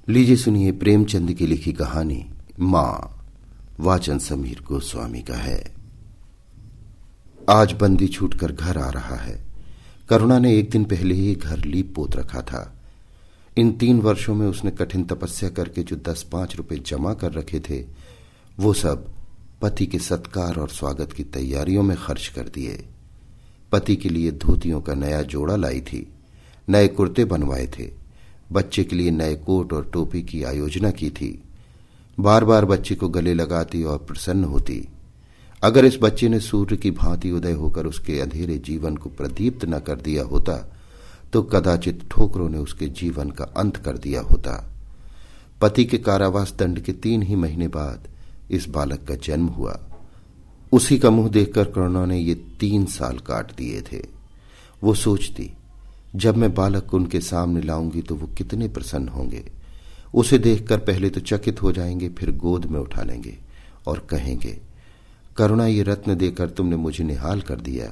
लीजिए सुनिए प्रेमचंद की लिखी कहानी मां। वाचन समीर गोस्वामी का है। आज बंदी छूटकर घर आ रहा है। करुणा ने एक दिन पहले ही घर लीप पोत रखा था। इन 3 वर्षों में उसने कठिन तपस्या करके जो 10-5 रुपए जमा कर रखे थे वो सब पति के सत्कार और स्वागत की तैयारियों में खर्च कर दिए। पति के लिए धोतियों का नया जोड़ा लाई थी, नए कुर्ते बनवाए थे, बच्चे के लिए नए कोट और टोपी की आयोजना की थी। बार बार बच्चे को गले लगाती और प्रसन्न होती। अगर इस बच्चे ने सूर्य की भांति उदय होकर उसके अंधेरे जीवन को प्रदीप्त न कर दिया होता तो कदाचित ठोकरों ने उसके जीवन का अंत कर दिया होता। पति के कारावास दंड के 3 ही महीने बाद इस बालक का जन्म हुआ। उसी का मुंह देखकर करुणा ने ये 3 साल काट दिए थे। वो सोचती, जब मैं बालक को उनके सामने लाऊंगी तो वो कितने प्रसन्न होंगे। उसे देखकर पहले तो चकित हो जाएंगे, फिर गोद में उठा लेंगे और कहेंगे, करुणा, ये रत्न देकर तुमने मुझे निहाल कर दिया।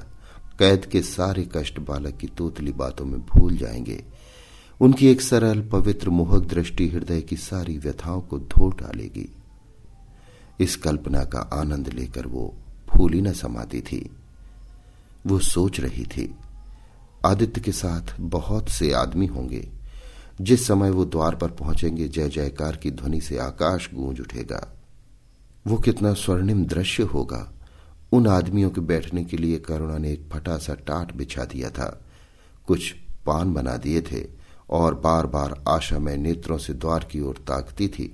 कैद के सारे कष्ट बालक की तोतली बातों में भूल जाएंगे। उनकी एक सरल पवित्र मोहक दृष्टि हृदय की सारी व्यथाओं को धो डालेगी। इस कल्पना का आनंद लेकर वो फूली न समाती थी। वो सोच रही थी, आदित्य के साथ बहुत से आदमी होंगे। जिस समय वो द्वार पर पहुंचेंगे जय जयकार की ध्वनि से आकाश गूंज उठेगा। वो कितना स्वर्णिम दृश्य होगा। उन आदमियों के बैठने के लिए करुणा ने एक फटा सा टाट बिछा दिया था, कुछ पान बना दिए थे और बार बार आशामय नेत्रों से द्वार की ओर ताकती थी।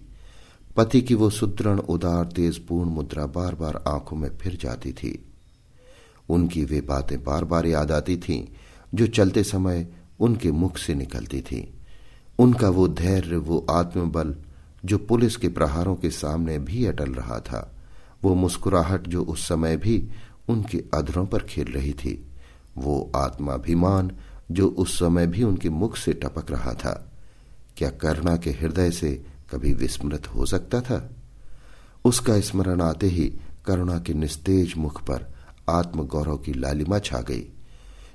पति की वो सुदृढ़ उदार तेज पूर्ण मुद्रा बार बार आंखों में फिर जाती थी। उनकी वे बातें बार बार याद आती थीं जो चलते समय उनके मुख से निकलती थी। उनका वो धैर्य, वो आत्मबल जो पुलिस के प्रहारों के सामने भी अटल रहा था, वो मुस्कुराहट जो उस समय भी उनके अधरों पर खेल रही थी, वो आत्माभिमान जो उस समय भी उनके मुख से टपक रहा था। क्या करुणा के हृदय से कभी विस्मृत हो सकता था? उसका स्मरण आते ही करुणा के निस्तेज मुख पर आत्मगौरव की लालिमा छा गई।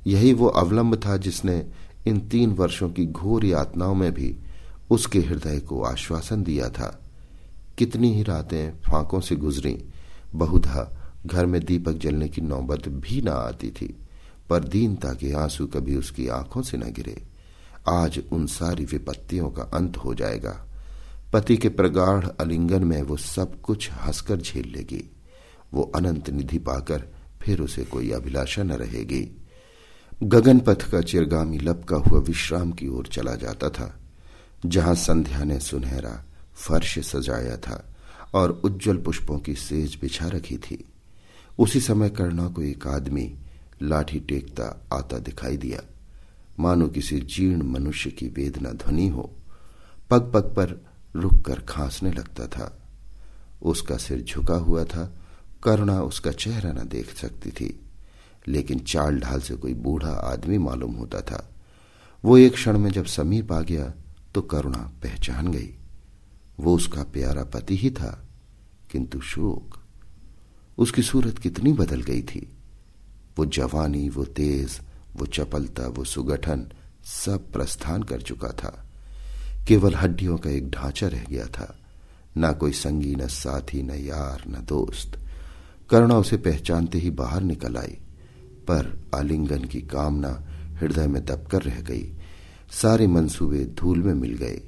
यही वो अवलंब था जिसने इन 3 वर्षों की घोर यातनाओं में भी उसके हृदय को आश्वासन दिया था। कितनी ही रातें फांकों से गुजरी, बहुधा घर में दीपक जलने की नौबत भी न आती थी, पर दीनता के आंसू कभी उसकी आंखों से न गिरे। आज उन सारी विपत्तियों का अंत हो जाएगा। पति के प्रगाढ़ आलिंगन में वो सब कुछ हंसकर झेल लेगी। वो अनंत निधि पाकर फिर उसे कोई अभिलाषा न रहेगी। गगन पथ का चिरगामी लपका हुआ विश्राम की ओर चला जाता था, जहां संध्या ने सुनहरा फर्श सजाया था और उज्जवल पुष्पों की सेज बिछा रखी थी। उसी समय करुणा को एक आदमी लाठी टेकता आता दिखाई दिया, मानो किसी जीर्ण मनुष्य की वेदना ध्वनि हो। पग पग पर रुककर खांसने लगता था। उसका सिर झुका हुआ था। करुणा उसका चेहरा न देख सकती थी, लेकिन चाल ढाल से कोई बूढ़ा आदमी मालूम होता था। वो एक क्षण में जब समीप आ गया तो करुणा पहचान गई। वो उसका प्यारा पति ही था, किंतु शोक, उसकी सूरत कितनी बदल गई थी। वो जवानी, वो तेज, वो चपलता, वो सुगठन सब प्रस्थान कर चुका था। केवल हड्डियों का एक ढांचा रह गया था। न कोई संगी, न साथी, न यार, न दोस्त। करुणा उसे पहचानते ही बाहर निकल आई, पर आलिंगन की कामना हृदय में दबकर रह गई। सारे मंसूबे धूल में मिल गए।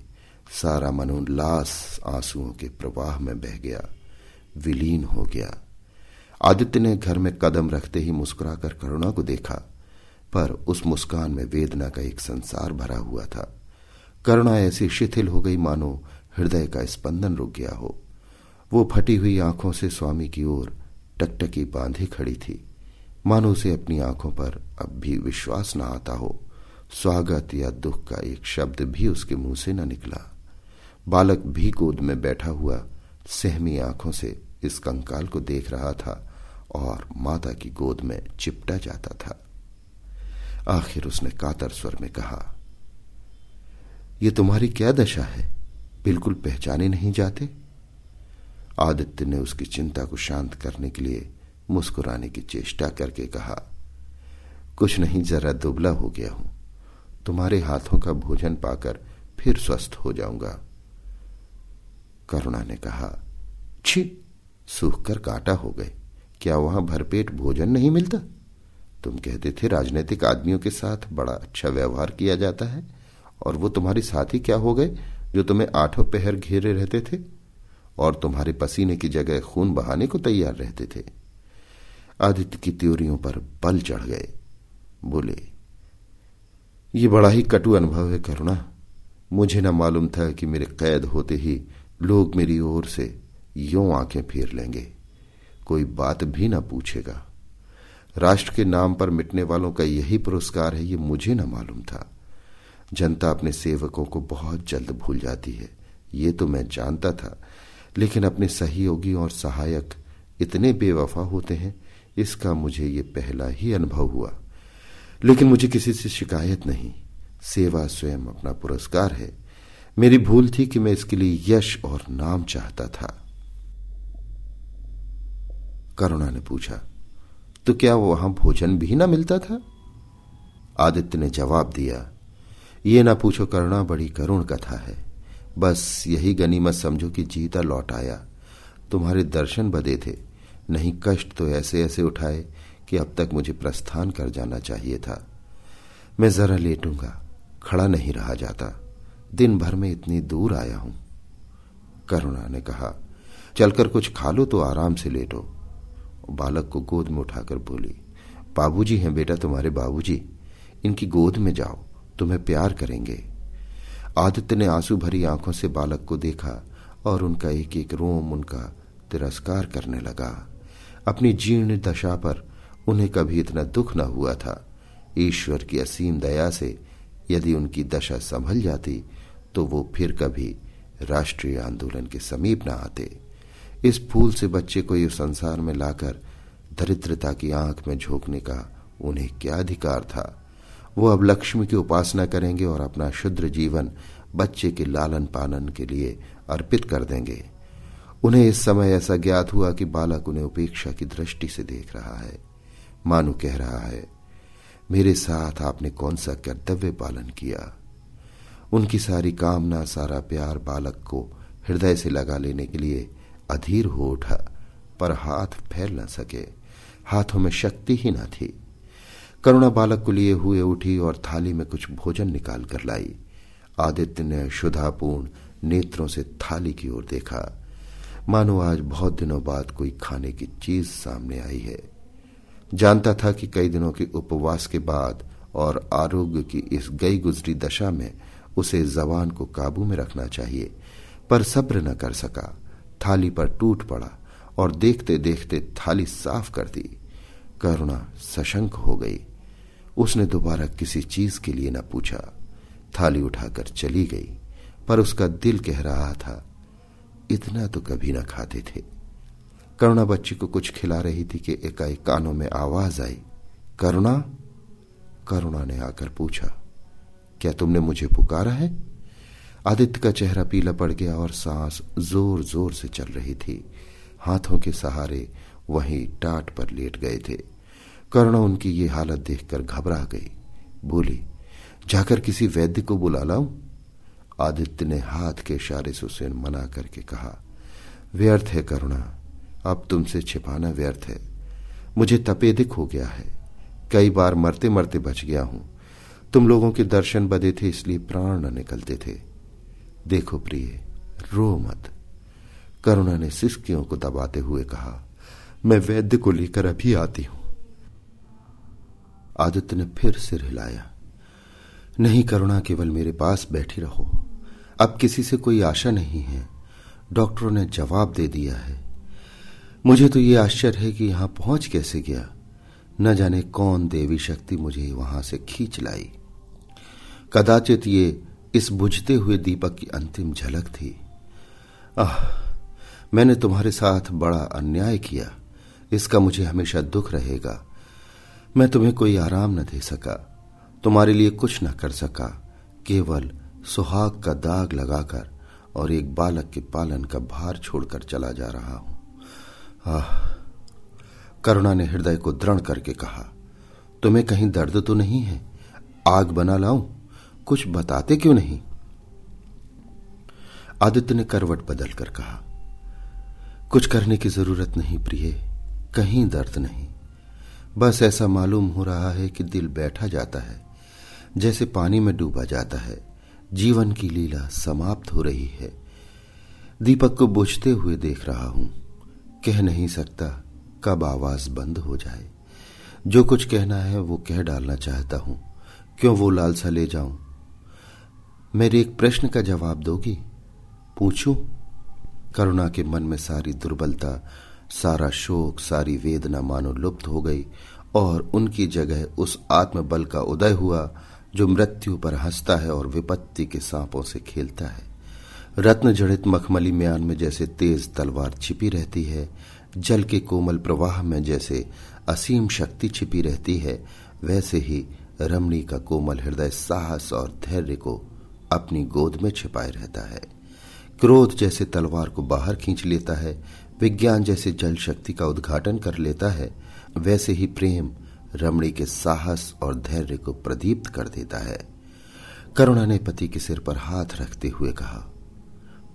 सारा मनोल्लास आंसुओं के प्रवाह में बह गया, विलीन हो गया। आदित्य ने घर में कदम रखते ही मुस्कुराकर करुणा को देखा, पर उस मुस्कान में वेदना का एक संसार भरा हुआ था। करुणा ऐसी शिथिल हो गई मानो हृदय का स्पंदन रुक गया हो। वो फटी हुई आंखों से स्वामी की ओर टकटकी बांधे खड़ी थी, मानो उसे अपनी आंखों पर अब भी विश्वास न आता हो। स्वागत या दुख का एक शब्द भी उसके मुंह से न निकला। बालक भी गोद में बैठा हुआ सहमी आंखों से इस कंकाल को देख रहा था और माता की गोद में चिपटा जाता था। आखिर उसने कातर स्वर में कहा, ये तुम्हारी क्या दशा है? बिल्कुल पहचाने नहीं जाते? आदित्य ने उसकी चिंता को शांत करने के लिए मुस्कुराने की चेष्टा करके कहा, कुछ नहीं, जरा दुबला हो गया हूं। तुम्हारे हाथों का भोजन पाकर फिर स्वस्थ हो जाऊंगा। करुणा ने कहा, छी, सूख कर कांटा हो गए। क्या वहां भरपेट भोजन नहीं मिलता? तुम कहते थे राजनीतिक आदमियों के साथ बड़ा अच्छा व्यवहार किया जाता है, और वो तुम्हारे साथी क्या हो गए जो तुम्हें आठों पहर घेरे रहते थे और तुम्हारे पसीने की जगह खून बहाने को तैयार रहते थे। आदित्य की त्योरियों पर बल चढ़ गए। बोले, ये बड़ा ही कटु अनुभव है करुणा। मुझे न मालूम था कि मेरे कैद होते ही लोग मेरी ओर से यूं आंखें फेर लेंगे, कोई बात भी न पूछेगा। राष्ट्र के नाम पर मिटने वालों का यही पुरस्कार है, ये मुझे न मालूम था। जनता अपने सेवकों को बहुत जल्द भूल जाती है, ये तो मैं जानता था, लेकिन अपने सहयोगी और सहायक इतने बेवफा होते हैं, इसका मुझे ये पहला ही अनुभव हुआ। लेकिन मुझे किसी से शिकायत नहीं। सेवा स्वयं अपना पुरस्कार है। मेरी भूल थी कि मैं इसके लिए यश और नाम चाहता था। करुणा ने पूछा, तो क्या वहां भोजन भी ना मिलता था? आदित्य ने जवाब दिया, ये ना पूछो करुणा, बड़ी करुण कथा है। बस यही गनीमत समझो कि जीता लौट आया। तुम्हारे दर्शन बदे थे, नहीं कष्ट तो ऐसे ऐसे उठाए कि अब तक मुझे प्रस्थान कर जाना चाहिए था। मैं जरा लेटूंगा, खड़ा नहीं रहा जाता। दिन भर में इतनी दूर आया हूं। करुणा ने कहा, चलकर कुछ खा लो तो आराम से लेटो। बालक को गोद में उठाकर बोली, बाबूजी हैं बेटा, तुम्हारे बाबूजी, इनकी गोद में जाओ, तुम्हें प्यार करेंगे। आदित्य ने आंसू भरी आंखों से बालक को देखा और उनका एक एक रोम उनका तिरस्कार करने लगा। अपनी जीर्ण दशा पर उन्हें कभी इतना दुख न हुआ था। ईश्वर की असीम दया से यदि उनकी दशा संभल जाती तो वो फिर कभी राष्ट्रीय आंदोलन के समीप न आते। इस फूल से बच्चे को इस संसार में लाकर दरिद्रता की आंख में झोंकने का उन्हें क्या अधिकार था? वो अब लक्ष्मी की उपासना करेंगे और अपना शुद्र जीवन बच्चे के लालन पालन के लिए अर्पित कर देंगे। उन्हें इस समय ऐसा ज्ञात हुआ कि बालक उन्हें उपेक्षा की दृष्टि से देख रहा है, मानो कह रहा है, मेरे साथ आपने कौन सा कर्तव्य पालन किया। उनकी सारी कामना, सारा प्यार बालक को हृदय से लगा लेने के लिए अधीर हो उठा, पर हाथ फैल न सके। हाथों में शक्ति ही न थी। करुणा बालक को लिए हुए उठी और थाली में कुछ भोजन निकाल कर लाई। आदित्य ने क्षुधापूर्ण नेत्रों से थाली की ओर देखा, मानो आज बहुत दिनों बाद कोई खाने की चीज सामने आई है। जानता था कि कई दिनों के उपवास के बाद और आरोग्य की इस गई गुजरी दशा में उसे जबान को काबू में रखना चाहिए, पर सब्र न कर सका। थाली पर टूट पड़ा और देखते देखते थाली साफ कर दी। करुणा सशंक हो गई। उसने दोबारा किसी चीज के लिए न पूछा। थाली उठाकर चली गई, पर उसका दिल कह रहा था, इतना तो कभी न खाते थे। करुणा बच्ची को कुछ खिला रही थी कि एकाएक कानों में आवाज आई, करुणा। करुणा ने आकर पूछा, क्या तुमने मुझे पुकारा है? आदित्य का चेहरा पीला पड़ गया और सांस जोर जोर से चल रही थी। हाथों के सहारे वहीं टाट पर लेट गए थे। करुणा उनकी ये हालत देखकर घबरा गई। बोली, जाकर किसी वैद्य को बुला लाऊं? आदित्य ने हाथ के इशारे से उसे मना करके कहा, व्यर्थ है करुणा, अब तुमसे छिपाना व्यर्थ है। मुझे तपेदिक हो गया है, कई बार मरते मरते बच गया हूं। तुम लोगों के दर्शन बदे थे, इसलिए प्राण न निकलते थे। देखो प्रिय, रो मत। करुणा ने सिसकियों को दबाते हुए कहा, मैं वैद्य को लेकर अभी आती हूं। आदित्य ने फिर सिर हिलाया। नहीं करुणा, केवल मेरे पास बैठी रहो, अब किसी से कोई आशा नहीं है। डॉक्टरों ने जवाब दे दिया है। मुझे तो ये आश्चर्य है कि यहां पहुंच कैसे गया। न जाने कौन देवी शक्ति मुझे वहां से खींच लाई। कदाचित ये इस बुझते हुए दीपक की अंतिम झलक थी। मैंने तुम्हारे साथ बड़ा अन्याय किया, इसका मुझे हमेशा दुख रहेगा। मैं तुम्हें कोई आराम न दे सका, तुम्हारे लिए कुछ न कर सका, केवल सुहाग का दाग लगाकर और एक बालक के पालन का भार छोड़कर चला जा रहा हूं। करुणा ने हृदय को दृढ़ करके कहा, तुम्हें कहीं दर्द तो नहीं है? आग बना लाऊं? कुछ बताते क्यों नहीं? आदित्य ने करवट बदल कर कहा, कुछ करने की जरूरत नहीं प्रिय, कहीं दर्द नहीं। बस ऐसा मालूम हो रहा है कि दिल बैठा जाता है, जैसे पानी में डूबा जाता है। जीवन की लीला समाप्त हो रही है। दीपक को बुझते हुए देख रहा हूं। कह नहीं सकता कब आवाज बंद हो जाए। जो कुछ कहना है वो कह डालना चाहता हूं। क्यों वो लालसा ले जाऊं? मेरे एक प्रश्न का जवाब दोगी? पूछूं? करुणा के मन में सारी दुर्बलता, सारा शोक, सारी वेदना मानो लुप्त हो गई और उनकी जगह उस आत्मबल का उदय हुआ जो मृत्यु पर हंसता है और विपत्ति के सांपों से खेलता है। रत्न जड़ित मखमली म्यान में जैसे तेज तलवार छिपी रहती है, जल के कोमल प्रवाह में जैसे असीम शक्ति छिपी रहती है, वैसे ही रमणी का कोमल हृदय साहस और धैर्य को अपनी गोद में छिपाए रहता है। क्रोध जैसे तलवार को बाहर खींच लेता है, विज्ञान जैसे जल शक्ति का उद्घाटन कर लेता है, वैसे ही प्रेम रमणी के साहस और धैर्य को प्रदीप्त कर देता है। करुणा ने पति के सिर पर हाथ रखते हुए कहा,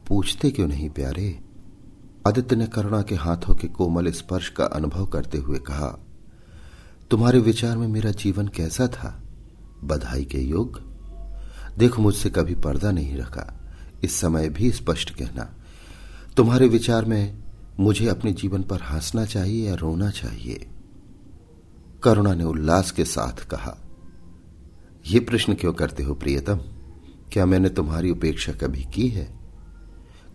पूछते क्यों नहीं प्यारे? आदित्य ने करुणा के हाथों के कोमल स्पर्श का अनुभव करते हुए कहा, तुम्हारे विचार में मेरा जीवन कैसा था? बधाई के योग्य। देखो, मुझसे कभी पर्दा नहीं रखा। इस समय भी स्पष्ट कहना, तुम्हारे विचार में मुझे अपने जीवन पर हंसना चाहिए या रोना चाहिए? करुणा ने उल्लास के साथ कहा, यह प्रश्न क्यों करते हो प्रियतम? क्या मैंने तुम्हारी उपेक्षा कभी की है?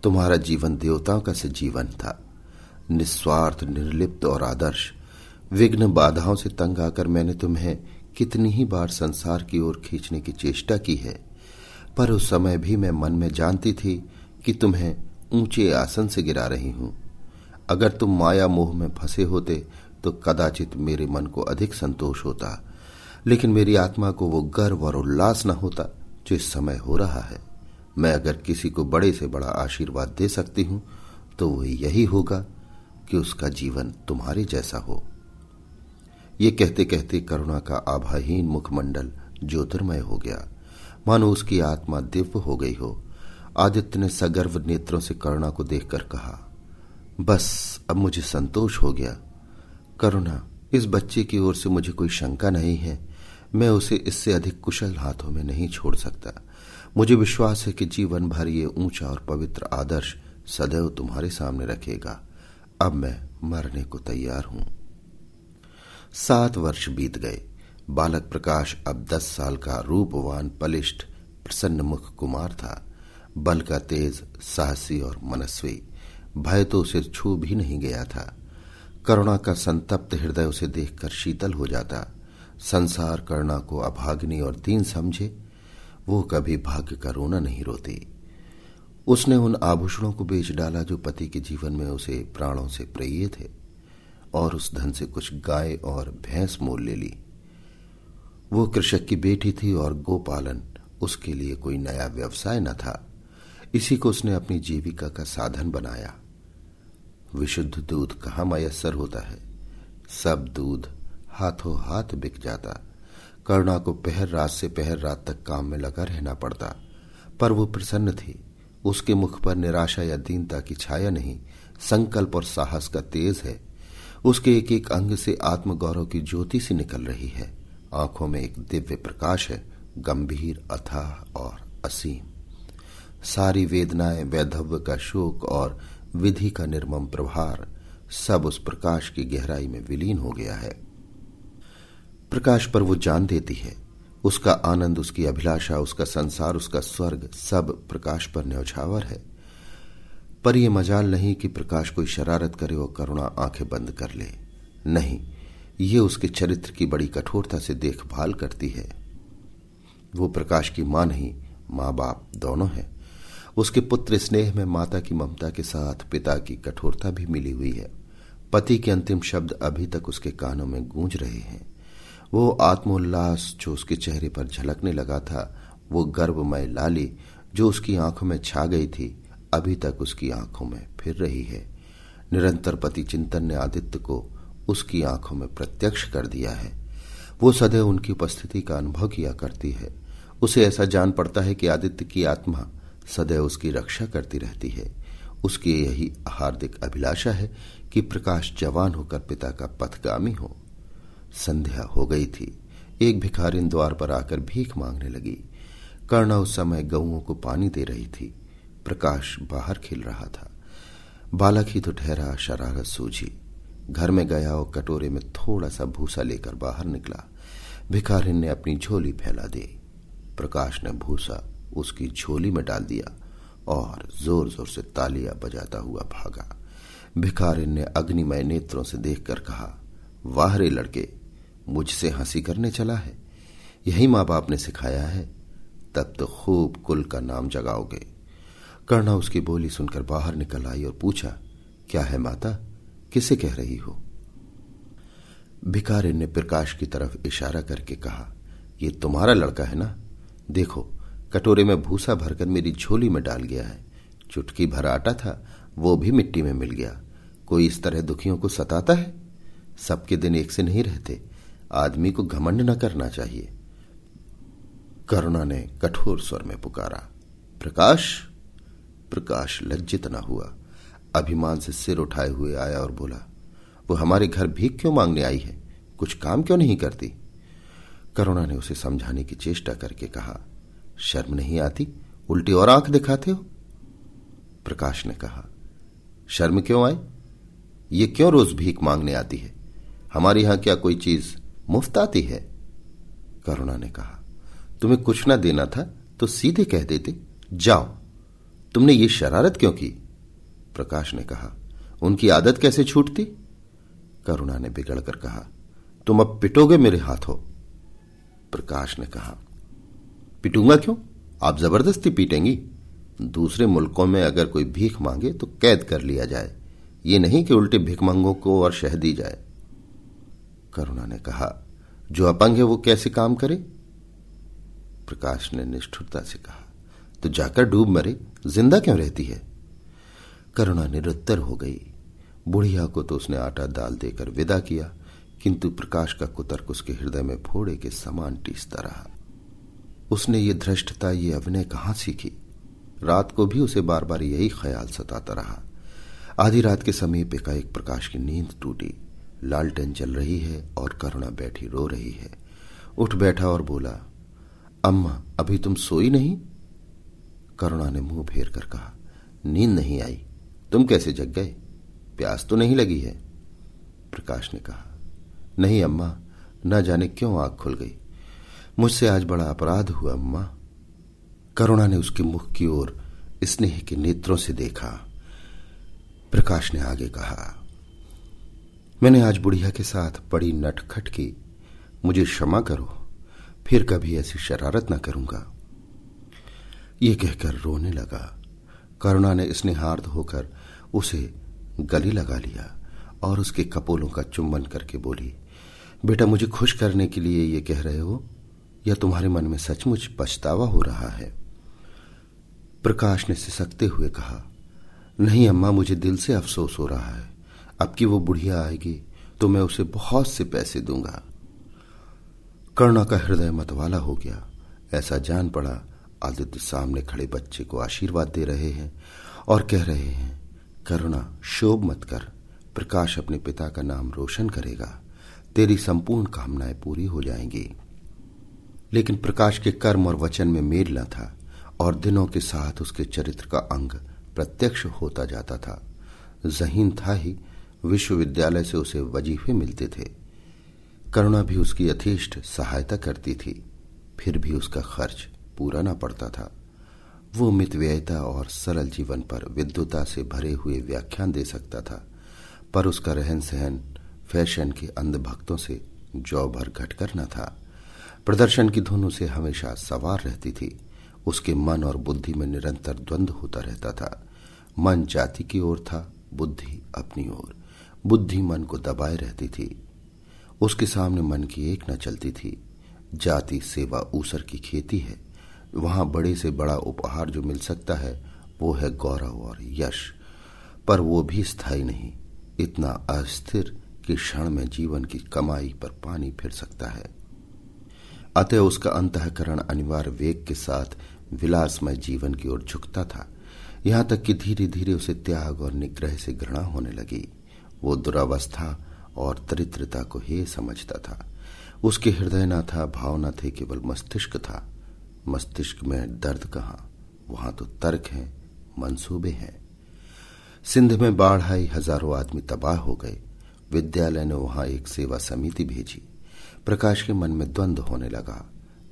तुम्हारा जीवन देवताओं का से जीवन था, निस्वार्थ, निर्लिप्त और आदर्श। विघ्न बाधाओं से तंग आकर मैंने तुम्हें कितनी ही बार संसार की ओर खींचने की चेष्टा की है, पर उस समय भी मैं मन में जानती थी कि तुम्हें ऊंचे आसन से गिरा रही हूं। अगर तुम माया मोह में फंसे होते तो कदाचित मेरे मन को अधिक संतोष होता, लेकिन मेरी आत्मा को वो गर्व और उल्लास न होता जो इस समय हो रहा है। मैं अगर किसी को बड़े से बड़ा आशीर्वाद दे सकती हूं तो वो यही होगा कि उसका जीवन तुम्हारे जैसा हो। ये कहते कहते करुणा का आभाहीन मुखमंडल ज्योतिर्मय हो गया, मानो उसकी आत्मा दिव्य हो गई हो। आदित्य ने सगर्व नेत्रों से करुणा को देखकर कहा, बस अब मुझे संतोष हो गया। करुणा, इस बच्चे की ओर से मुझे कोई शंका नहीं है। मैं उसे इससे अधिक कुशल हाथों में नहीं छोड़ सकता। मुझे विश्वास है कि जीवन भर ये ऊंचा और पवित्र आदर्श सदैव तुम्हारे सामने रखेगा। अब मैं मरने को तैयार हूं। 7 वर्ष बीत गए। बालक प्रकाश अब 10 साल का रूपवान, बलिष्ठ, प्रसन्न मुख कुमार था। बल का तेज, साहसी और मनस्वी। भय तो उसे छू भी नहीं गया था। करुणा का संतप्त हृदय उसे देखकर शीतल हो जाता। संसार करुणा को अभागिनी और दीन समझे, वो कभी भाग्य का रोना नहीं रोती। उसने उन आभूषणों को बेच डाला जो पति के जीवन में उसे प्राणों से प्रिय थे, और उस धन से कुछ गाय और भैंस मोल ले ली। वो कृषक की बेटी थी और गोपालन उसके लिए कोई नया व्यवसाय न था। इसी को उसने अपनी जीविका का साधन बनाया। विशुद्ध दूध कहाँ मयस्सर होता है, सब दूध हाथों हाथ बिक जाता। करुणा को पहर रात से पहर रात तक काम में लगा रहना पड़ता, पर वो प्रसन्न थी। उसके मुख पर निराशा या दीनता की छाया नहीं, संकल्प और साहस का तेज है। उसके एक एक अंग से आत्मगौरव की ज्योति सी निकल रही है। आंखों में एक दिव्य प्रकाश है, गंभीर, अथाह और असीम। सारी वेदनाएं, वैधव्य का शोक और विधि का निर्मम प्रभार सब उस प्रकाश की गहराई में विलीन हो गया है। प्रकाश पर वो जान देती है। उसका आनंद, उसकी अभिलाषा, उसका संसार, उसका स्वर्ग सब प्रकाश पर न्यौछावर है। पर यह मजाल नहीं कि प्रकाश कोई शरारत करे और करुणा आंखें बंद कर ले। नहीं, ये उसके चरित्र की बड़ी कठोरता से देखभाल करती है। वो प्रकाश की मां नहीं, मां बाप दोनों है। उसके पुत्र स्नेह में माता की ममता के साथ पिता की कठोरता भी मिली हुई है। पति के अंतिम शब्द अभी तक उसके कानों में गूंज रहे हैं। वो आत्मोल्लास जो उसके चेहरे पर झलकने लगा था, वो गर्वमय लाली जो उसकी आंखों में छा गई थी, अभी तक उसकी आंखों में फिर रही है। निरंतर पति चिंतन ने आदित्य को उसकी आंखों में प्रत्यक्ष कर दिया है। वो सदैव उनकी उपस्थिति का अनुभव किया करती है। उसे ऐसा जान पड़ता है कि आदित्य की आत्मा सदैव उसकी रक्षा करती रहती है। उसकी यही हार्दिक अभिलाषा है कि प्रकाश जवान होकर पिता का पथगामी हो। संध्या हो गई थी। एक भिखारिन द्वार पर आकर भीख मांगने लगी। कर्णा उस समय गऊओं को पानी दे रही थी। प्रकाश बाहर खेल रहा था। बालक ही तो ठहरा, शरारत सूझी। घर में गया और कटोरे में थोड़ा सा भूसा लेकर बाहर निकला। भिखारिन ने अपनी झोली फैला दी। प्रकाश ने भूसा उसकी झोली में डाल दिया और जोर जोर से तालियां बजाता हुआ भागा। भिखारिन ने अग्निमय नेत्रों से देखकर कहा, वाह रे लड़के, मुझसे हंसी करने चला है? यही माँ बाप ने सिखाया है? तब तो खूब कुल का नाम जगाओगे। कर्णा उसकी बोली सुनकर बाहर निकल आई और पूछा, क्या है माता, किसे कह रही हो? भिखारिन ने प्रकाश की तरफ इशारा करके कहा, ये तुम्हारा लड़का है ना? देखो, कटोरे में भूसा भरकर मेरी झोली में डाल गया है। चुटकी भर आटा था, वो भी मिट्टी में मिल गया। कोई इस तरह दुखियों को सताता है? सबके दिन एक से नहीं रहते। आदमी को घमंड न करना चाहिए। करुणा ने कठोर स्वर में पुकारा, प्रकाश। प्रकाश लज्जित न हुआ। अभिमान से सिर उठाए हुए आया और बोला, वो हमारे घर भीख क्यों मांगने आई है? कुछ काम क्यों नहीं करती? करुणा ने उसे समझाने की चेष्टा करके कहा, शर्म नहीं आती? उल्टी और आंख दिखाते हो? प्रकाश ने कहा, शर्म क्यों आए? ये क्यों रोज भीख मांगने आती है? हमारे यहां क्या कोई चीज मुफ्त आती है? करुणा ने कहा, तुम्हें कुछ ना देना था तो सीधे कह देते, जाओ। तुमने ये शरारत क्यों की? प्रकाश ने कहा, उनकी आदत कैसे छूटती? करुणा ने बिगड़कर कहा, तुम अब पिटोगे मेरे हाथों। प्रकाश ने कहा, पिटूंगा क्यों? आप जबरदस्ती पीटेंगी। दूसरे मुल्कों में अगर कोई भीख मांगे तो कैद कर लिया जाए, ये नहीं कि उल्टे भिखमंगों को और शह दी जाए। करुणा ने कहा, जो अपंग है वो कैसे काम करे? प्रकाश ने निष्ठुरता से कहा, तो जाकर डूब मरे, जिंदा क्यों रहती है? करुणा निरुत्तर हो गई। बुढ़िया को तो उसने आटा दाल देकर विदा किया, किंतु प्रकाश का कुतर्क उसके हृदय में फोड़े के समान टीसता रहा। उसने ये धृष्टता, ये अभिनय कहां सीखी? रात को भी उसे बार बार यही ख्याल सताता रहा। आधी रात के समीप एकाएक प्रकाश की नींद टूटी। लालटेन जल रही है और करुणा बैठी रो रही है। उठ बैठा और बोला, अम्मा, अभी तुम सोई नहीं? करुणा ने मुंह फेर कर कहा, नींद नहीं आई। तुम कैसे जग गए? प्यास तो नहीं लगी है? प्रकाश ने कहा, नहीं अम्मा, न जाने क्यों आंख खुल गई। मुझसे आज बड़ा अपराध हुआ अम्मा। करुणा ने उसके मुख की ओर स्नेह के नेत्रों से देखा। प्रकाश ने आगे कहा, मैंने आज बुढ़िया के साथ बड़ी नटखट की, मुझे क्षमा करो, फिर कभी ऐसी शरारत न करूंगा। ये कहकर रोने लगा। करुणा ने स्नेहार्थ होकर उसे गले लगा लिया और उसके कपोलों का चुंबन करके बोली, बेटा, मुझे खुश करने के लिए ये कह रहे हो या तुम्हारे मन में सचमुच पछतावा हो रहा है? प्रकाश ने सिसकते हुए कहा, नहीं अम्मा, मुझे दिल से अफसोस हो रहा है। अब की वो बुढ़िया आएगी तो मैं उसे बहुत से पैसे दूंगा। करुणा का हृदय मतवाला हो गया। ऐसा जान पड़ा आदित्य सामने खड़े बच्चे को आशीर्वाद दे रहे हैं और कह रहे हैं, करुणा, शोभ मत कर, प्रकाश अपने पिता का नाम रोशन करेगा, तेरी संपूर्ण कामनाएं पूरी हो जाएंगी। लेकिन प्रकाश के कर्म और वचन में मेल न था और दिनों के साथ उसके चरित्र का अंग प्रत्यक्ष होता जाता था। ज़हीन था ही, विश्वविद्यालय से उसे वजीफे मिलते थे। करुणा भी उसकी यथेष्ट सहायता करती थी, फिर भी उसका खर्च पूरा न पड़ता था। वो मितव्ययिता और सरल जीवन पर विद्वता से भरे हुए व्याख्यान दे सकता था, पर उसका रहन सहन फैशन के अंधभक्तों से जौ भर घटकर न था। प्रदर्शन की धुन उसे हमेशा सवार रहती थी। उसके मन और बुद्धि में निरंतर द्वंद्व होता रहता था। मन जाति की ओर था, बुद्धि अपनी ओर। बुद्धि मन को दबाए रहती थी। उसके सामने मन की एक न चलती थी। जाति सेवा ऊसर की खेती है। वहां बड़े से बड़ा उपहार जो मिल सकता है वो है गौरव और यश, पर वो भी स्थायी नहीं, इतना अस्थिर कि क्षण में जीवन की कमाई पर पानी फिर सकता है। अतः उसका अंतःकरण अनिवार्य वेग के साथ विलासमय जीवन की ओर झुकता था, यहां तक कि धीरे धीरे उसे त्याग और निग्रह से घृणा होने लगी। वो दुरावस्था और दरिद्रता को हे समझता था। उसके हृदय न था, भाव न थे, केवल मस्तिष्क था। मस्तिष्क में दर्द कहाँ, वहां तो तर्क हैं, मंसूबे हैं। सिंध में बाढ़ आई, हजारों आदमी तबाह हो गए। विद्यालय ने वहां एक सेवा समिति भेजी। प्रकाश के मन में द्वंद्व होने लगा,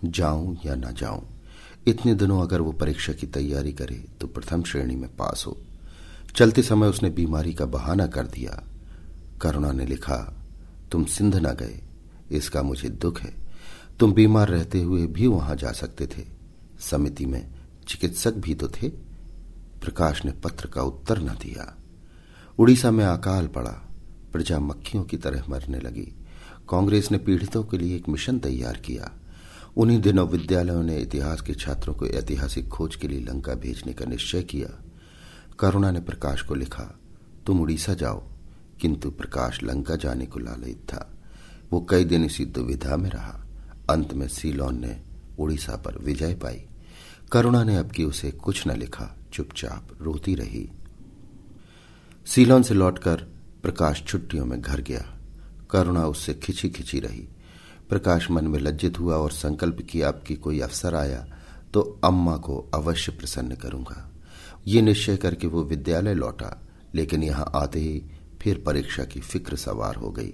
जाऊं या न जाऊं। इतने दिनों अगर वो परीक्षा की तैयारी करे तो प्रथम श्रेणी में पास हो। चलते समय उसने बीमारी का बहाना कर दिया। करुणा ने लिखा, तुम सिंध न गए, इसका मुझे दुख है। तुम बीमार रहते हुए भी वहां जा सकते थे। समिति में चिकित्सक भी तो थे। प्रकाश ने पत्र का उत्तर न दिया। उड़ीसा में अकाल पड़ा। प्रजा मक्खियों की तरह मरने लगी। कांग्रेस ने पीड़ितों के लिए एक मिशन तैयार किया। उन्हीं दिनों विद्यालयों ने इतिहास के छात्रों को ऐतिहासिक खोज के लिए लंका भेजने का निश्चय किया। करुणा ने प्रकाश को लिखा, तुम उड़ीसा जाओ। किंतु प्रकाश लंका जाने को लालयित था। वो कई दिन इसी दुविधा में रहा। अंत में सीलोन ने उड़ीसा पर विजय पाई। करुणा ने अब की उसे कुछ न लिखा, चुपचाप रोती रही। सीलोन से लौटकर प्रकाश छुट्टियों में घर गया। करुणा उससे खिंची खिंची रही। प्रकाश मन में लज्जित हुआ और संकल्प किया, अब की कोई अवसर आया तो अम्मा को अवश्य प्रसन्न करूंगा। ये निश्चय करके वो विद्यालय लौटा, लेकिन यहां आते ही फिर परीक्षा की फिक्र सवार हो गई।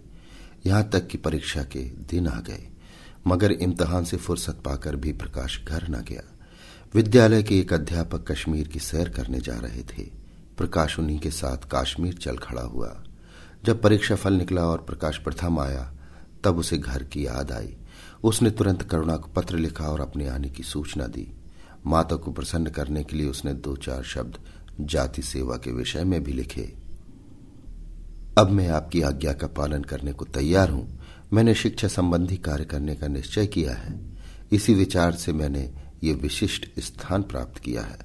यहां तक कि परीक्षा के दिन आ गए, मगर इम्तिहान से फुर्सत पाकर भी प्रकाश घर न गया। विद्यालय के एक अध्यापक कश्मीर की सैर करने जा रहे थे। प्रकाश उन्हीं के साथ कश्मीर चल खड़ा हुआ। जब परीक्षा फल निकला और प्रकाश प्रथम आया, तब उसे घर की याद आई। उसने तुरंत करुणा को पत्र लिखा और अपने आने की सूचना दी। माता को प्रसन्न करने के लिए उसने 2-4 शब्द जाति सेवा के विषय में भी लिखे। अब मैं आपकी आज्ञा का पालन करने को तैयार हूं। मैंने शिक्षा संबंधी कार्य करने का निश्चय किया है। इसी विचार से मैंने ये विशिष्ट स्थान प्राप्त किया है।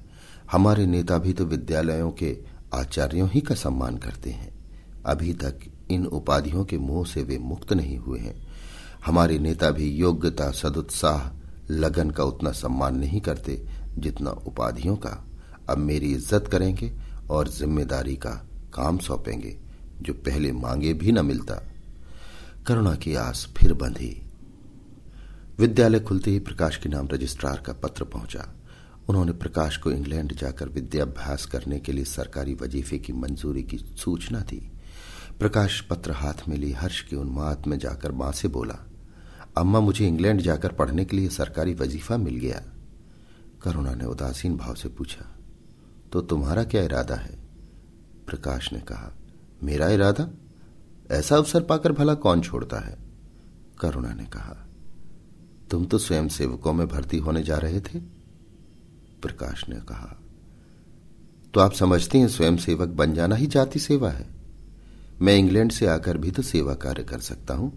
हमारे नेता भी तो विद्यालयों के आचार्यों ही का सम्मान करते हैं। अभी तक इन उपाधियों के मोह से वे मुक्त नहीं हुए हैं। हमारे नेता भी योग्यता, सदुत्साह, लगन का उतना सम्मान नहीं करते जितना उपाधियों का। अब मेरी इज्जत करेंगे और जिम्मेदारी का काम सौंपेंगे, जो पहले मांगे भी न मिलता। करुणा की आस फिर बंधी। विद्यालय खुलते ही प्रकाश के नाम रजिस्ट्रार का पत्र पहुंचा। उन्होंने प्रकाश को इंग्लैंड जाकर विद्याभ्यास करने के लिए सरकारी वजीफे की मंजूरी की सूचना दी। प्रकाश पत्र हाथ में लिए हर्ष के उन्माद में जाकर मां से बोला, अम्मा, मुझे इंग्लैंड जाकर पढ़ने के लिए सरकारी वजीफा मिल गया। करुणा ने उदासीन भाव से पूछा, तो तुम्हारा क्या इरादा है? प्रकाश ने कहा, मेरा इरादा? ऐसा अवसर पाकर भला कौन छोड़ता है? करुणा ने कहा, तुम तो स्वयं सेवकों में भर्ती होने जा रहे थे। प्रकाश ने कहा, तो आप समझते हैं स्वयं सेवक बन जाना ही जाति सेवा है? मैं इंग्लैंड से आकर भी तो सेवा कार्य कर सकता हूं।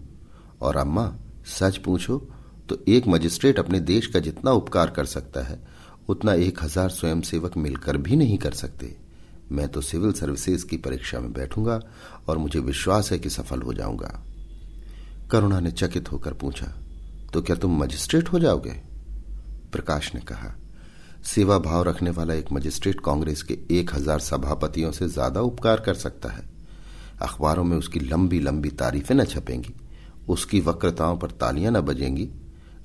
और अम्मा, सच पूछो तो एक मजिस्ट्रेट अपने देश का जितना उपकार कर सकता है, उतना 1000 स्वयं सेवक मिलकर भी नहीं कर सकते। मैं तो सिविल सर्विसेज की परीक्षा में बैठूंगा और मुझे विश्वास है कि सफल हो जाऊंगा। करुणा ने चकित होकर पूछा, तो क्या तुम मजिस्ट्रेट हो जाओगे? प्रकाश ने कहा, सेवा भाव रखने वाला एक मजिस्ट्रेट कांग्रेस के 1000 सभापतियों से ज्यादा उपकार कर सकता है। अखबारों में उसकी लंबी लंबी तारीफें न छपेंगी, उसकी वक्रताओं पर तालियां न बजेंगी,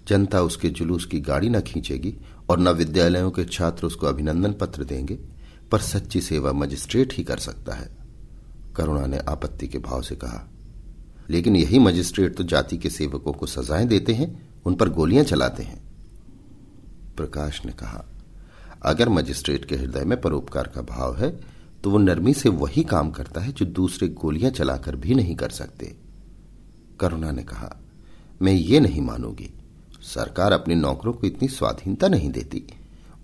जनता उसके जुलूस की गाड़ी न खींचेगी और न विद्यालयों के छात्र उसको अभिनंदन पत्र देंगे, पर सच्ची सेवा मजिस्ट्रेट ही कर सकता है। करुणा ने आपत्ति के भाव से कहा, लेकिन यही मजिस्ट्रेट तो जाति के सेवकों को सजाएं देते हैं, उन पर गोलियां चलाते हैं। प्रकाश ने कहा, अगर मजिस्ट्रेट के हृदय में परोपकार का भाव है तो वो नरमी से वही काम करता है जो दूसरे गोलियां चलाकर भी नहीं कर सकते। करुणा ने कहा, मैं ये नहीं मानूंगी। सरकार अपने नौकरों को इतनी स्वाधीनता नहीं देती।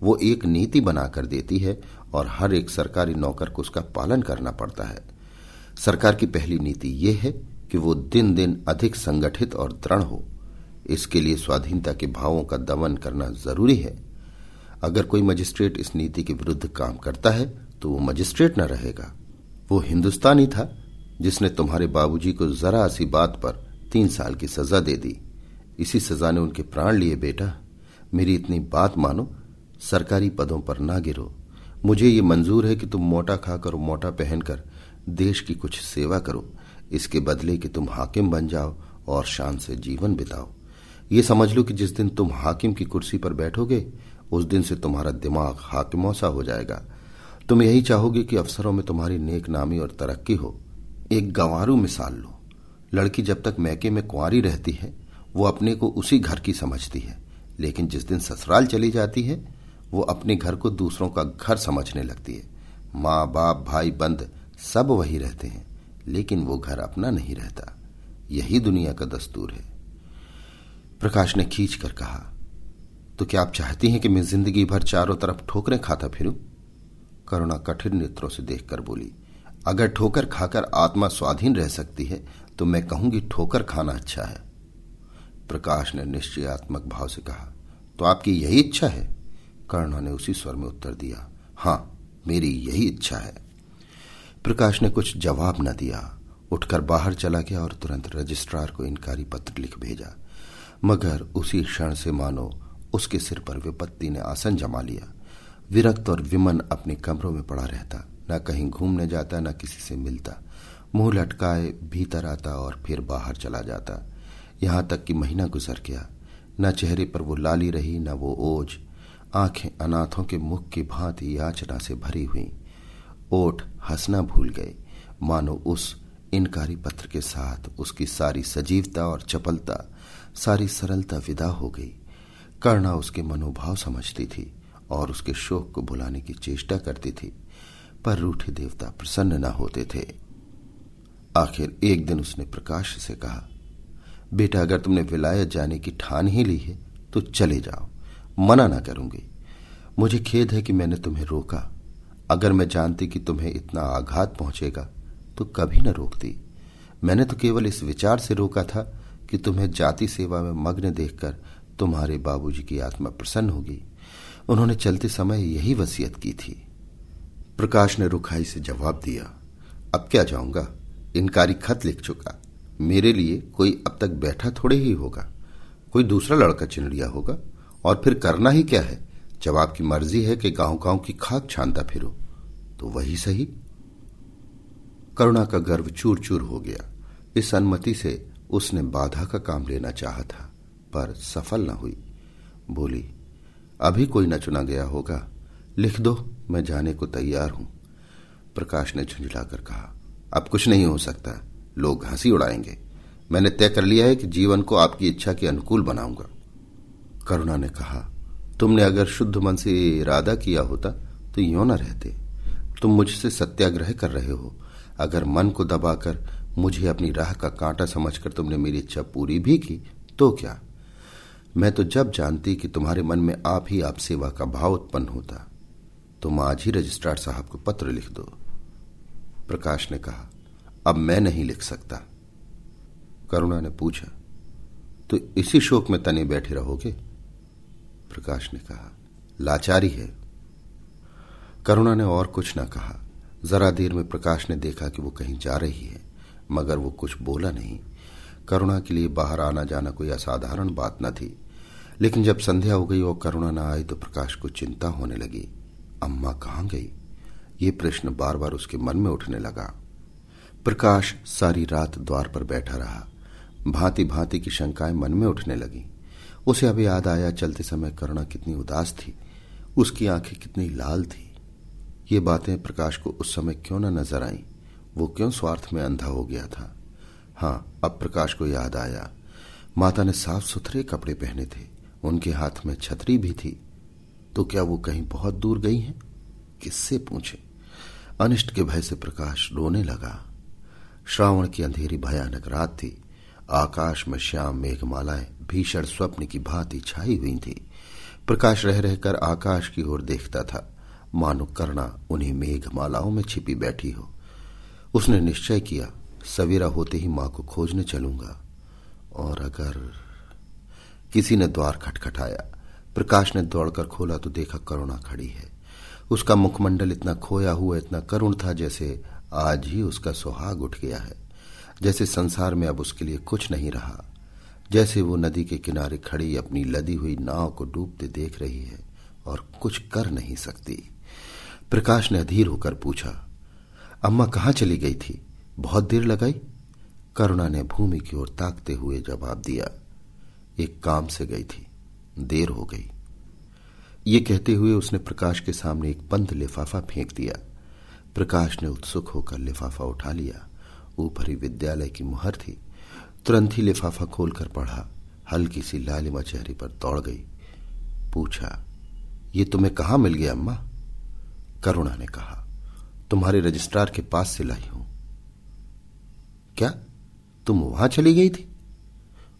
वो एक नीति बनाकर देती है और हर एक सरकारी नौकर को उसका पालन करना पड़ता है। सरकार की पहली नीति ये है कि वो दिन दिन अधिक संगठित और दृढ़ हो। इसके लिए स्वाधीनता के भावों का दमन करना जरूरी है। अगर कोई मजिस्ट्रेट इस नीति के विरुद्ध काम करता है तो वो मजिस्ट्रेट न रहेगा। वो हिंदुस्तानी था जिसने तुम्हारे बाबूजी को जरा सी बात पर 3 साल की सजा दे दी। इसी सजा ने उनके प्राण लिए। बेटा, मेरी इतनी बात मानो, सरकारी पदों पर ना गिरो। मुझे ये मंजूर है कि तुम मोटा खाकर और मोटा पहनकर देश की कुछ सेवा करो, इसके बदले कि तुम हाकिम बन जाओ और शान से जीवन बिताओ। ये समझ लो कि जिस दिन तुम हाकिम की कुर्सी पर बैठोगे उस दिन से तुम्हारा दिमाग हाकिमों सा हो जाएगा। तुम यही चाहोगे कि अफसरों में तुम्हारी नेक नामी और तरक्की हो। एक गंवारू मिसाल लो। लड़की जब तक मैके में कुंवारी रहती है वो अपने को उसी घर की समझती है, लेकिन जिस दिन ससुराल चली जाती है वो अपने घर को दूसरों का घर समझने लगती है। माँ बाप भाई बंद सब वही रहते हैं, लेकिन वो घर अपना नहीं रहता। यही दुनिया का दस्तूर है। प्रकाश ने खींच कर कहा, तो क्या आप चाहती हैं कि मैं जिंदगी भर चारों तरफ ठोकरें खाता फिरूं? करुणा कठिन नेत्रों से देखकर बोली, अगर ठोकर खाकर आत्मा स्वाधीन रह सकती है तो मैं कहूंगी ठोकर खाना अच्छा है। प्रकाश ने निश्चयात्मक भाव से कहा, तो आपकी यही इच्छा है? करुणा ने उसी स्वर में उत्तर दिया, हां, मेरी यही इच्छा है। प्रकाश ने कुछ जवाब न दिया, उठकर बाहर चला गया और तुरंत रजिस्ट्रार को इनकारी पत्र लिख भेजा। मगर उसी क्षण से मानो उसके सिर पर विपत्ति ने आसन जमा लिया। विरक्त और विमन अपने कमरों में पड़ा रहता, न कहीं घूमने जाता, न किसी से मिलता। मुंह लटकाए भीतर आता और फिर बाहर चला जाता। यहां तक कि महीना गुजर गया, न चेहरे पर वो लाली रही, न वो ओज। आंखें अनाथों के मुख की भांति याचना से भरी हुई। ओठ हंसना भूल गए, मानो उस इनकारी पत्र के साथ उसकी सारी सजीवता और चपलता, सारी सरलता विदा हो गई। करुणा उसके मनोभाव समझती थी और उसके शोक को भुलाने की चेष्टा करती थी, पर रूठे देवता प्रसन्न न होते थे। आखिर एक दिन उसने प्रकाश से कहा, बेटा, अगर तुमने विलायत जाने की ठान ही ली है तो चले जाओ, मना ना करूंगी। मुझे खेद है कि मैंने तुम्हें रोका। अगर मैं जानती कि तुम्हें इतना आघात पहुंचेगा तो कभी न रोकती। मैंने तो केवल इस विचार से रोका था कि तुम्हें जाति सेवा में मग्न देखकर तुम्हारे बाबूजी की आत्मा प्रसन्न होगी। उन्होंने चलते समय यही वसीयत की थी। प्रकाश ने रुखाई से जवाब दिया, अब क्या जाऊंगा, इनकारी खत लिख चुका। मेरे लिए कोई अब तक बैठा थोड़े ही होगा, कोई दूसरा लड़का चुन लिया होगा। और फिर करना ही क्या है? जब आपकी मर्जी है कि गांव गांव की खाक छानता फिरो तो वही सही। करुणा का गर्व चूर चूर हो गया। इस अनुमति से उसने बाधा का काम लेना चाहा था, पर सफल न हुई। बोली, अभी कोई न चुना गया होगा, लिख दो, मैं जाने को तैयार हूं। प्रकाश ने झुंझलाकर कहा, अब कुछ नहीं हो सकता, लोग हंसी उड़ाएंगे। मैंने तय कर लिया है कि जीवन को आपकी इच्छा के अनुकूल बनाऊंगा। करुणा ने कहा, तुमने अगर शुद्ध मन से इरादा किया होता तो यूं न रहते। तुम मुझसे सत्याग्रह कर रहे हो। अगर मन को दबाकर मुझे अपनी राह का कांटा समझकर तुमने मेरी इच्छा पूरी भी की तो क्या? मैं तो जब जानती कि तुम्हारे मन में आप ही आप सेवा का भाव उत्पन्न होता। तुम आज ही रजिस्ट्रार साहब को पत्र लिख दो। प्रकाश ने कहा, अब मैं नहीं लिख सकता। करुणा ने पूछा, तो इसी शोक में तने बैठे रहोगे? प्रकाश ने कहा, लाचारी है। करुणा ने और कुछ न कहा। जरा देर में प्रकाश ने देखा कि वो कहीं जा रही है, मगर वो कुछ बोला नहीं। करुणा के लिए बाहर आना जाना कोई असाधारण बात न थी, लेकिन जब संध्या हो गई और करुणा न आई तो प्रकाश को चिंता होने लगी। अम्मा कहाँ गई? ये प्रश्न बार बार उसके मन में उठने लगा। प्रकाश सारी रात द्वार पर बैठा रहा। भांति भांति की शंकाएं मन में उठने लगी। उसे अब याद आया, चलते समय करुणा कितनी उदास थी, उसकी आंखें कितनी लाल थी। ये बातें प्रकाश को उस समय क्यों न नजर आईं? वो क्यों स्वार्थ में अंधा हो गया था? हाँ, अब प्रकाश को याद आया, माता ने साफ सुथरे कपड़े पहने थे, उनके हाथ में छतरी भी थी। तो क्या वो कहीं बहुत दूर गई हैं? किससे पूछे? अनिष्ट के भय से प्रकाश रोने लगा। श्रावण की अंधेरी भयानक रात थी। आकाश में श्याम मेघमालाएं भीषण स्वप्न की भांति छाई हुई थी। प्रकाश रह रहकर आकाश की ओर देखता था, मानो करुणा उन्हीं मेघमालाओं में छिपी बैठी हो। उसने निश्चय किया, सवेरा होते ही मां को खोजने चलूंगा। और अगर किसी ने द्वार खटखटाया। प्रकाश ने दौड़कर खोला तो देखा करुणा खड़ी है। उसका मुखमंडल इतना खोया हुआ, इतना करुण था, जैसे आज ही उसका सुहाग उठ गया है, जैसे संसार में अब उसके लिए कुछ नहीं रहा, जैसे वो नदी के किनारे खड़ी अपनी लदी हुई नाव को डूबते देख रही है। और कुछ कर नहीं सकती। प्रकाश ने अधीर होकर पूछा, अम्मा कहाँ चली गई थी? बहुत देर लगाई? करुणा ने भूमि की ओर ताकते हुए जवाब दिया, एक काम से गई थी, देर हो गई। ये कहते हुए उसने प्रकाश के सामने एक बंद लिफाफा फेंक दिया। प्रकाश ने उत्सुक होकर लिफाफा उठा लिया। ऊपर ही विद्यालय की मुहर थी। तुरंत ही लिफाफा खोलकर पढ़ा। हल्की सी लालिमा चेहरे पर दौड़ गई। पूछा, ये तुम्हें कहाँ मिल गया अम्मा? करुणा ने कहा, तुम्हारे रजिस्ट्रार के पास से लाई हूं। क्या तुम वहां चली गई थी?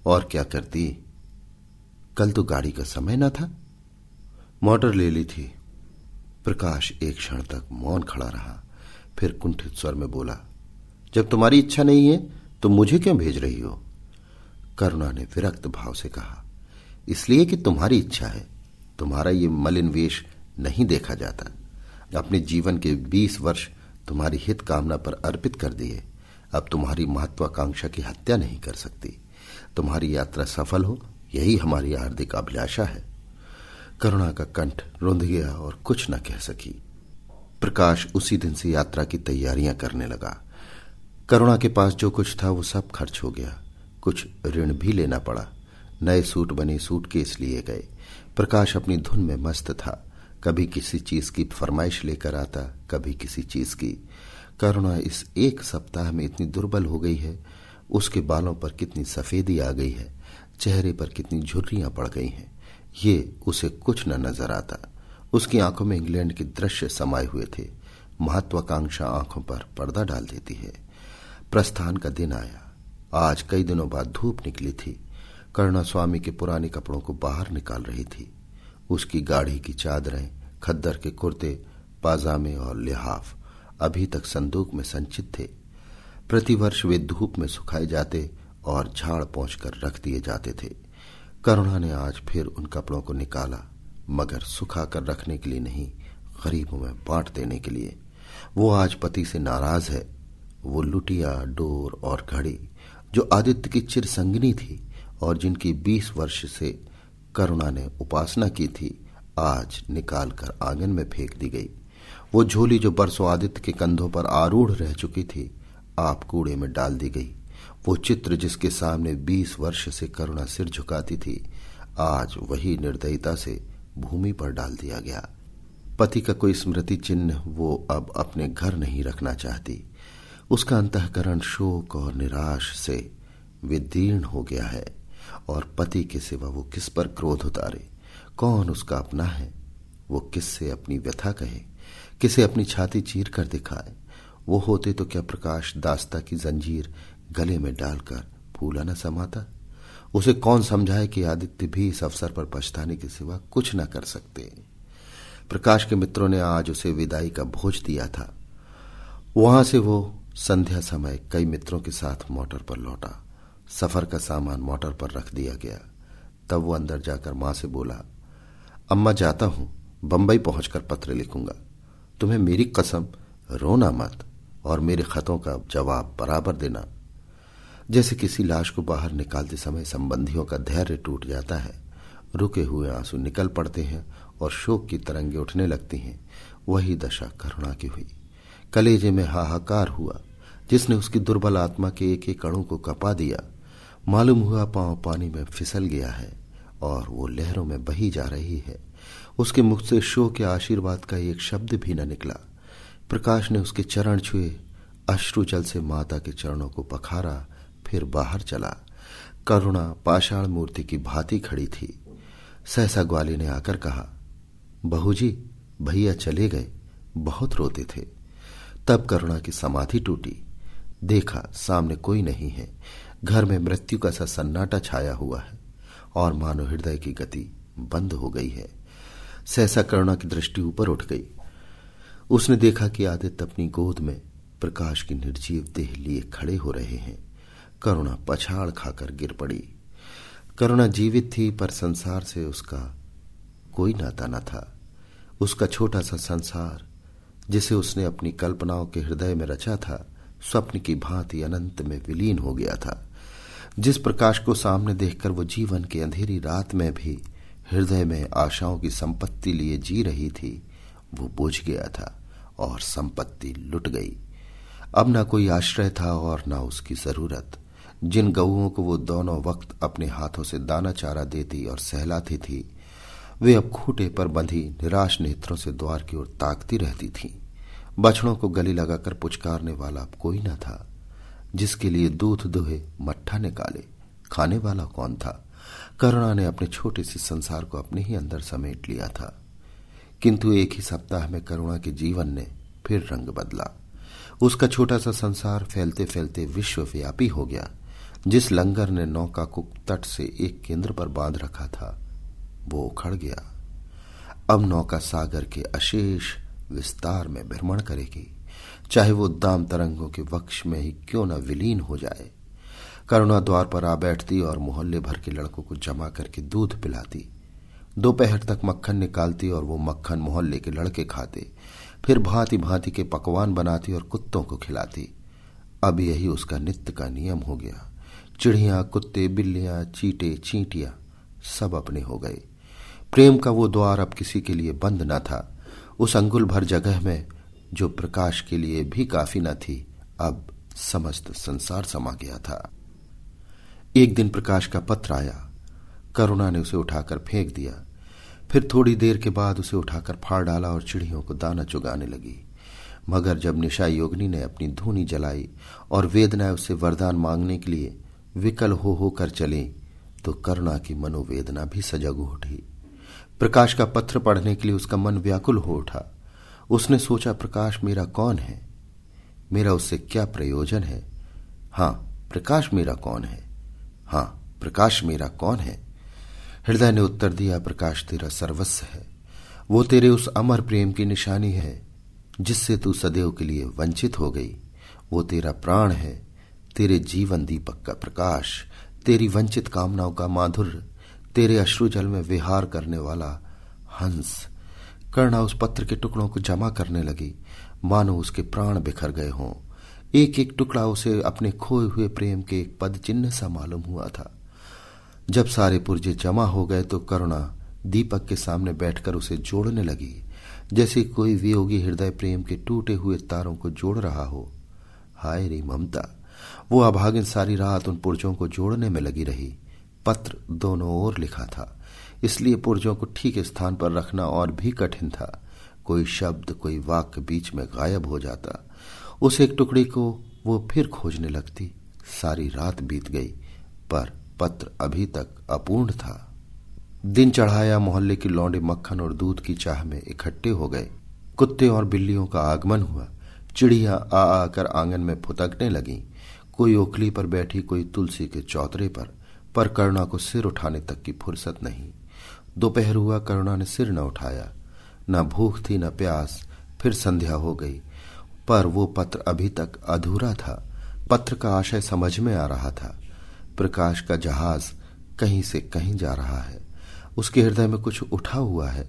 और क्या करती, कल तो गाड़ी का समय न था। मोटर ले ली थी। प्रकाश एक क्षण तक मौन खड़ा रहा, फिर कुंठित स्वर में बोला, जब तुम्हारी इच्छा नहीं है तो मुझे क्यों भेज रही हो? करुणा ने विरक्त भाव से कहा, इसलिए कि तुम्हारी इच्छा है। तुम्हारा ये मलिन वेश नहीं देखा जाता। अपने जीवन के 20 वर्ष तुम्हारी हित कामना पर अर्पित कर दिए। अब तुम्हारी महत्वाकांक्षा की हत्या नहीं कर सकती। तुम्हारी यात्रा सफल हो, यही हमारी हार्दिक अभिलाषा है। करुणा का कंठ रुंध गया और कुछ न कह सकी। प्रकाश उसी दिन से यात्रा की तैयारियां करने लगा। करुणा के पास जो कुछ था वो सब खर्च हो गया। कुछ ऋण भी लेना पड़ा। नए सूट बने सूटकेस लिए गए। प्रकाश अपनी धुन में मस्त था। कभी किसी चीज की फरमाइश लेकर आता, कभी किसी चीज की। करुणा इस एक सप्ताह में इतनी दुर्बल हो गई है। उसके बालों पर कितनी सफेदी आ गई है, चेहरे पर कितनी झुर्रियां पड़ गई हैं, ये उसे कुछ न नजर आता। उसकी आंखों में इंग्लैंड के दृश्य समाये हुए थे। महत्वाकांक्षा आंखों पर पर्दा डाल देती है। प्रस्थान का दिन आया। आज कई दिनों बाद धूप निकली थी। करुणा स्वामी के पुराने कपड़ों को बाहर निकाल रही थी। उसकी गाढ़ी की चादरें, खद्दर के कुर्ते, पाजामे और लिहाफ अभी तक संदूक में संचित थे। प्रतिवर्ष वे धूप में सुखाए जाते और झाड़ पोंछकर रख दिए जाते थे। करुणा ने आज फिर उन कपड़ों को निकाला, मगर सुखा कर रखने के लिए नहीं, गरीबों में बांट देने के लिए। वो आज पति से नाराज है। वो लुटिया, डोर और घड़ी जो आदित्य की चिर संगिनी थी और जिनकी 20 वर्ष से करुणा ने उपासना की थी, आज निकालकर आंगन में फेंक दी गई। वो झोली जो बरसों आदित्य के कंधों पर आरूढ़ रह चुकी थी, आप कूड़े में डाल दी गई। वो चित्र जिसके सामने 20 वर्ष से करुणा सिर झुकाती थी, आज वही निर्दयता से भूमि पर डाल दिया गया। पति का कोई स्मृति चिन्ह वो अब अपने घर नहीं रखना चाहती। उसका अंतःकरण शोक और निराश से विदीर्ण हो गया है और पति के सिवा वो किस पर क्रोध उतारे? कौन उसका अपना है? वो किससे अपनी व्यथा कहे, किसे अपनी छाती चीर कर दिखाए? वो होते तो क्या प्रकाश दास्ता की जंजीर गले में डालकर फूला न समाता? उसे कौन समझाए कि आदित्य भी इस अवसर पर पछताने के सिवा कुछ न कर सकते। प्रकाश के मित्रों ने आज उसे विदाई का भोज दिया था। वहां से वो संध्या समय कई मित्रों के साथ मोटर पर लौटा। सफर का सामान मोटर पर रख दिया गया। तब वो अंदर जाकर मां से बोला, अम्मा जाता हूं, बंबई पहुंचकर पत्र लिखूंगा। तुम्हें मेरी कसम, रोना मत और मेरे खतों का जवाब बराबर देना। जैसे किसी लाश को बाहर निकालते समय संबंधियों का धैर्य टूट जाता है, रुके हुए आंसू निकल पड़ते हैं और शोक की तरंगे उठने लगती हैं, वही दशा करुणा की हुई। कलेजे में हाहाकार हुआ जिसने उसकी दुर्बल आत्मा के एक एक अणु को कपा दिया। मालूम हुआ पांव पानी में फिसल गया है और वो लहरों में बही जा रही है। उसके मुख से शोक के आशीर्वाद का एक शब्द भी न निकला। प्रकाश ने उसके चरण छुए, अश्रु जल से माता के चरणों को पखारा, फिर बाहर चला। करुणा पाषाण मूर्ति की भांति खड़ी थी। सहसा ग्वाली ने आकर कहा, बहू जी, भैया चले गए, बहुत रोते थे। तब करुणा की समाधि टूटी। देखा सामने कोई नहीं है। घर में मृत्यु का सा सन्नाटा छाया हुआ है और मानो हृदय की गति बंद हो गई है। सहसा करुणा की दृष्टि ऊपर उठ गई। उसने देखा कि आदित्य अपनी गोद में प्रकाश की निर्जीव देह लिए खड़े हो रहे हैं। करुणा पछाड़ खाकर गिर पड़ी। करुणा जीवित थी पर संसार से उसका कोई नाता न था। उसका छोटा सा संसार जिसे उसने अपनी कल्पनाओं के हृदय में रचा था, स्वप्न की भांति अनंत में विलीन हो गया था। जिस प्रकाश को सामने देखकर वो जीवन की अंधेरी रात में भी हृदय में आशाओं की संपत्ति लिए जी रही थी, वो बुझ गया था और संपत्ति लुट गई। अब ना कोई आश्रय था और ना उसकी जरूरत। जिन गऊओं को वो दोनों वक्त अपने हाथों से दाना चारा देती और सहलाती थी, वे अब खूंटे पर बंधी निराश नेत्रों से द्वार की ओर ताकती रहती थीं। बछड़ों को गले लगाकर पुचकारने वाला अब कोई न था। जिसके लिए दूध दुहे मट्ठा निकाले, खाने वाला कौन था? करुणा ने अपने छोटे से संसार को अपने ही अंदर समेट लिया था। किंतु एक ही सप्ताह में करुणा के जीवन ने फिर रंग बदला। उसका छोटा सा संसार फैलते फैलते विश्वव्यापी हो गया। जिस लंगर ने नौका को तट से एक केंद्र पर बांध रखा था, वो उखड़ गया। अब नौका सागर के अशेष विस्तार में भ्रमण करेगी, चाहे वो दाम तरंगों के वक्ष में ही क्यों न विलीन हो जाए। करुणा द्वार पर आ बैठती और मोहल्ले भर के लड़कों को जमा करके दूध पिलाती। दोपहर तक मक्खन निकालती और वो मक्खन मोहल्ले के लड़के खाते। फिर भांति भांति के पकवान बनाती और कुत्तों को खिलाती। अब यही उसका नित्य का नियम हो गया। चिड़ियां, कुत्ते, बिल्लियां, चींटे, चींटियां सब अपने हो गए। प्रेम का वो द्वार अब किसी के लिए बंद न था। उस अंगुल भर जगह में जो प्रकाश के लिए भी काफी न थी, अब समस्त संसार समा गया था। एक दिन प्रकाश का पत्र आया। करुणा ने उसे उठाकर फेंक दिया। फिर थोड़ी देर के बाद उसे उठाकर फाड़ डाला और चिड़ियों को दाना चुगाने लगी। मगर जब निशा योगिनी ने अपनी धूनी जलाई और वेदनाएं उससे वरदान मांगने के लिए विकल हो कर चली, तो करुणा की मनोवेदना भी सजग उठी। प्रकाश का पत्र पढ़ने के लिए उसका मन व्याकुल हो उठा। उसने सोचा, प्रकाश मेरा कौन है? मेरा उससे क्या प्रयोजन है? हाँ, प्रकाश मेरा कौन है? हाँ, प्रकाश मेरा कौन है? हृदय ने उत्तर दिया, प्रकाश तेरा सर्वस्व है। वो तेरे उस अमर प्रेम की निशानी है जिससे तू सदैव के लिए वंचित हो गई। वो तेरा प्राण है, तेरे जीवन दीपक का प्रकाश, तेरी वंचित कामनाओं का माधुर्य, तेरे अश्रुजल में विहार करने वाला हंस। करुणा उस पत्र के टुकड़ों को जमा करने लगी, मानो उसके प्राण बिखर गए हों। एक एक टुकड़ा उसे अपने खोए हुए प्रेम के एक पद चिन्ह सा मालूम हुआ था। जब सारे पुर्जे जमा हो गए तो करुणा दीपक के सामने बैठकर उसे जोड़ने लगी, जैसे कोई वियोगी हृदय प्रेम के टूटे हुए तारों को जोड़ रहा हो। हाय रे ममता! वो अभागिन सारी रात उन पुर्जों को जोड़ने में लगी रही। पत्र दोनों ओर लिखा था, इसलिए पुर्जों को ठीक स्थान पर रखना और भी कठिन था। कोई शब्द, कोई वाक्य बीच में गायब हो जाता। उस एक टुकड़ी को वो फिर खोजने लगती। सारी रात बीत गई, पर पत्र अभी तक अपूर्ण था। दिन चढ़ाया, मोहल्ले की लौंडे मक्खन और दूध की चाह में इकट्ठे हो गए। कुत्ते और बिल्लियों का आगमन हुआ। चिड़िया आ आकर आंगन में फुदकने लगी। कोई ओखली पर बैठी, कोई तुलसी के चौतरे पर करुणा को सिर उठाने तक की फुर्सत नहीं। दोपहर हुआ, करुणा ने सिर न उठाया। न भूख थी न प्यास। फिर संध्या हो गई, पर वो पत्र अभी तक अधूरा था। पत्र का आशय समझ में आ रहा था। प्रकाश का जहाज कहीं से कहीं जा रहा है। उसके हृदय में कुछ उठा हुआ है।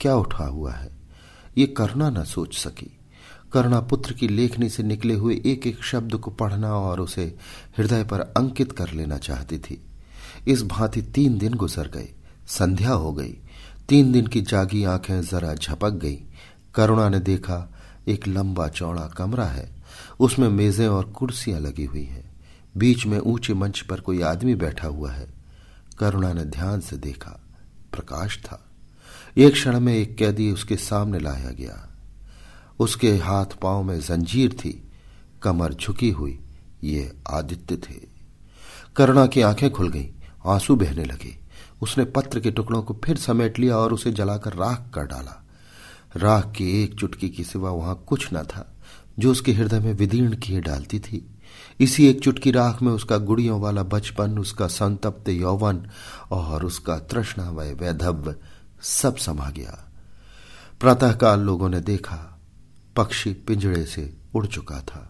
क्या उठा हुआ है, ये करुणा न सोच सकी। करुणा पुत्र की लेखनी से निकले हुए एक एक शब्द को पढ़ना और उसे हृदय पर अंकित कर लेना चाहती थी। इस भांति 3 दिन गुजर गए। संध्या हो गई। 3 दिन की जागी आंखें जरा झपक गई। करुणा ने देखा, एक लंबा चौड़ा कमरा है। उसमें मेजें और कुर्सियां लगी हुई हैं। बीच में ऊंचे मंच पर कोई आदमी बैठा हुआ है। करुणा ने ध्यान से देखा, प्रकाश था। एक क्षण में एक कैदी उसके सामने लाया गया। उसके हाथ पांव में जंजीर थी, कमर झुकी हुई। ये आदित्य थे। करुणा की आंखें खुल गईं, आंसू बहने लगे। उसने पत्र के टुकड़ों को फिर समेट लिया और उसे जलाकर राख कर डाला। राख की एक चुटकी के सिवा वहां कुछ न था जो उसके हृदय में विदीर्ण किए डालती थी। इसी एक चुटकी राख में उसका गुड़ियों वाला बचपन, उसका संतप्त यौवन और उसका तृष्णामय वैधव्य सब समा गया। प्रातःकाल लोगों ने देखा, पक्षी पिंजड़े से उड़ चुका था।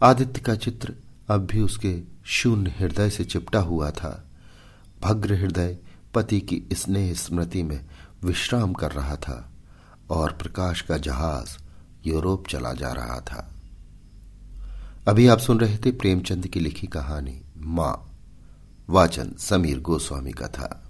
आदित्य का चित्र अब भी उसके शून्य हृदय से चिपटा हुआ था। भग्र हृदय पति की स्नेह स्मृति में विश्राम कर रहा था और प्रकाश का जहाज यूरोप चला जा रहा था। अभी आप सुन रहे थे प्रेमचंद की लिखी कहानी मां। वाचन समीर गोस्वामी का था।